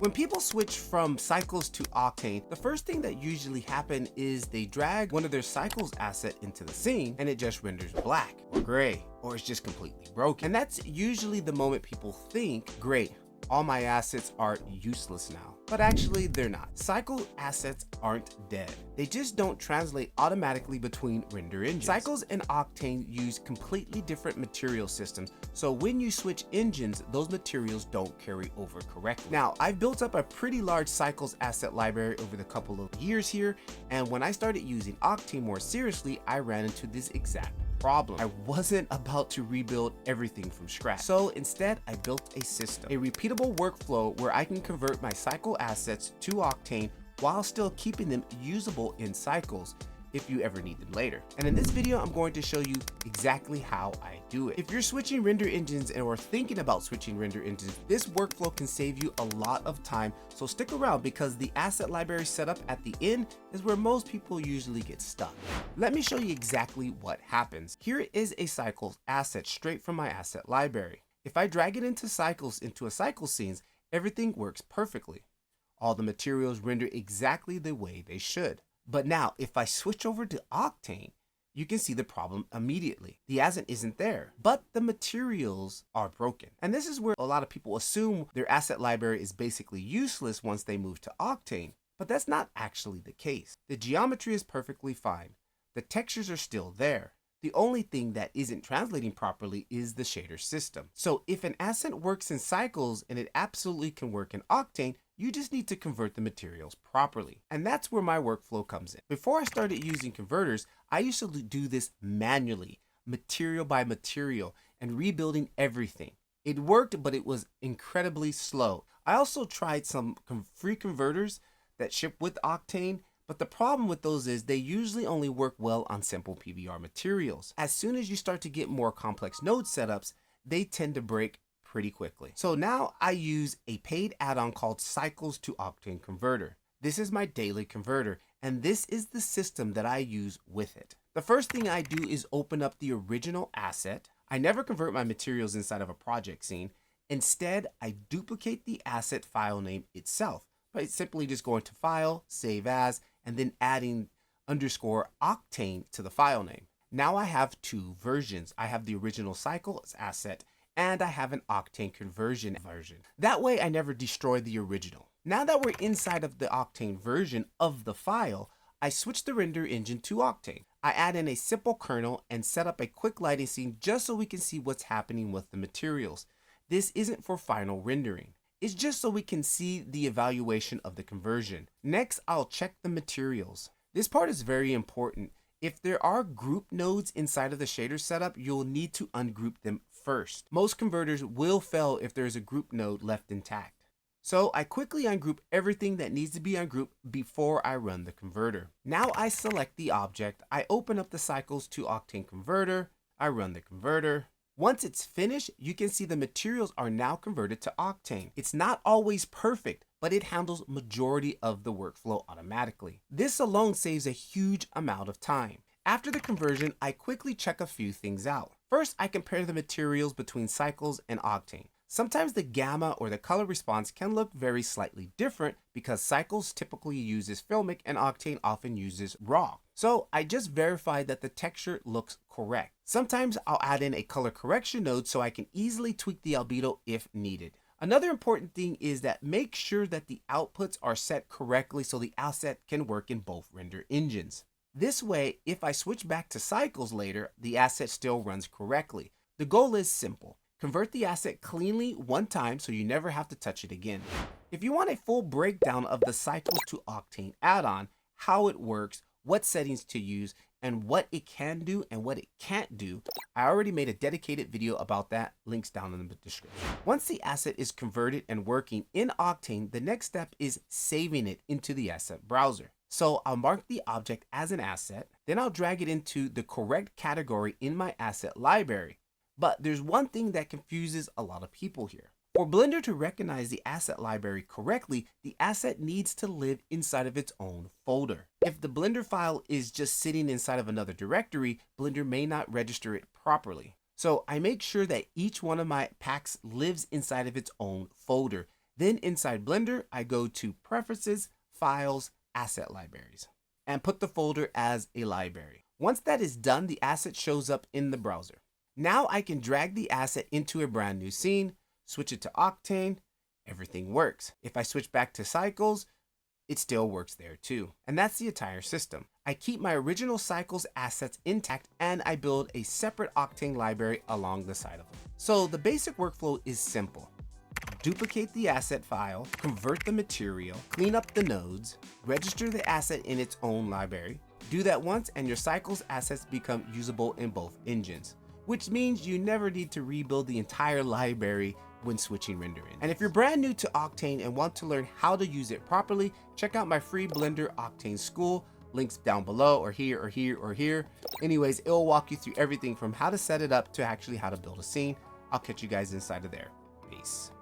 When people switch from Cycles to Octane, the first thing that usually happens is they drag one of their Cycles asset into the scene and it just renders black or gray, or it's just completely broken. And that's usually the moment people think, great, all my assets are useless now. But actually they're not. Cycle assets aren't dead. They just don't translate automatically between render engines. Cycles and Octane use completely different material systems, so when you switch engines, those materials don't carry over correctly. Now, I've built up a pretty large Cycles asset library over the couple of years here, and when I started using Octane more seriously, I ran into this exact problem. I wasn't about to rebuild everything from scratch. So instead, I built a system, a repeatable workflow where I can convert my Cycle assets to Octane while still keeping them usable in Cycles if you ever need them later. And in this video, I'm going to show you exactly how I do it. If you're switching render engines or thinking about switching render engines, this workflow can save you a lot of time. So stick around because the asset library setup at the end is where most people usually get stuck. Let me show you exactly what happens. Here is a Cycles asset straight from my asset library. If I drag it into Cycles into a Cycle scenes, everything works perfectly. All the materials render exactly the way they should. But now, if I switch over to Octane, you can see the problem immediately. The asset isn't there, but the materials are broken. And this is where a lot of people assume their asset library is basically useless once they move to Octane, but that's not actually the case. The geometry is perfectly fine. The textures are still there. The only thing that isn't translating properly is the shader system. So if an asset works in Cycles and it absolutely can work in Octane, you just need to convert the materials properly. And that's where my workflow comes in. Before I started using converters, I used to do this manually, material by material, and rebuilding everything. It worked, but it was incredibly slow. I also tried some free converters that ship with Octane, but the problem with those is they usually only work well on simple PBR materials. As soon as you start to get more complex node setups, they tend to break pretty quickly. So now I use a paid add-on called Cycles to Octane Converter. This is my daily converter, and this is the system that I use with it. The first thing I do is open up the original asset. I never convert my materials inside of a project scene. Instead, I duplicate the asset file name itself by simply just going to File, Save As, and then adding _Octane to the file name. Now I have two versions. I have the original Cycles asset and I have an Octane conversion version. That way I never destroy the original. Now that we're inside of the Octane version of the file, I switch the render engine to Octane. I add in a simple kernel and set up a quick lighting scene just so we can see what's happening with the materials. This isn't for final rendering. It's just so we can see the evaluation of the conversion. Next, I'll check the materials. This part is very important. If there are group nodes inside of the shader setup, you'll need to ungroup them first. Most converters will fail if there's a group node left intact. So I quickly ungroup everything that needs to be ungrouped before I run the converter. Now I select the object, I open up the Cycles to Octane converter, I run the converter. Once it's finished, you can see the materials are now converted to Octane. It's not always perfect, but it handles majority of the workflow automatically. This alone saves a huge amount of time. After the conversion, I quickly check a few things out. First, I compare the materials between Cycles and Octane. Sometimes the gamma or the color response can look very slightly different because Cycles typically uses filmic and Octane often uses raw. So I just verify that the texture looks correct. Sometimes I'll add in a color correction node so I can easily tweak the albedo if needed. Another important thing is that make sure that the outputs are set correctly so the asset can work in both render engines. This way, if I switch back to Cycles later, the asset still runs correctly. The goal is simple. Convert the asset cleanly one time so you never have to touch it again. If you want a full breakdown of the Cycles to Octane add-on, how it works, what settings to use, and what it can do and what it can't do, I already made a dedicated video about that, links down in the description. Once the asset is converted and working in Octane, the next step is saving it into the asset browser. So I'll mark the object as an asset, then I'll drag it into the correct category in my asset library. But there's one thing that confuses a lot of people here. For Blender to recognize the asset library correctly, the asset needs to live inside of its own folder. If the Blender file is just sitting inside of another directory, Blender may not register it properly. So I make sure that each one of my packs lives inside of its own folder. Then inside Blender, I go to Preferences, Files, Asset Libraries, and put the folder as a library. Once that is done, the asset shows up in the browser. Now I can drag the asset into a brand new scene, switch it to Octane, everything works. If I switch back to Cycles, it still works there too. And that's the entire system. I keep my original Cycles assets intact and I build a separate Octane library along the side of them. So the basic workflow is simple. Duplicate the asset file, convert the material, clean up the nodes, register the asset in its own library. Do that once and your Cycles assets become usable in both engines, which means you never need to rebuild the entire library when switching render in. And if you're brand new to Octane and want to learn how to use it properly, check out my free Blender Octane School. Links down below or here or here or here. Anyways, it will walk you through everything from how to set it up to actually how to build a scene. I'll catch you guys inside of there. Peace.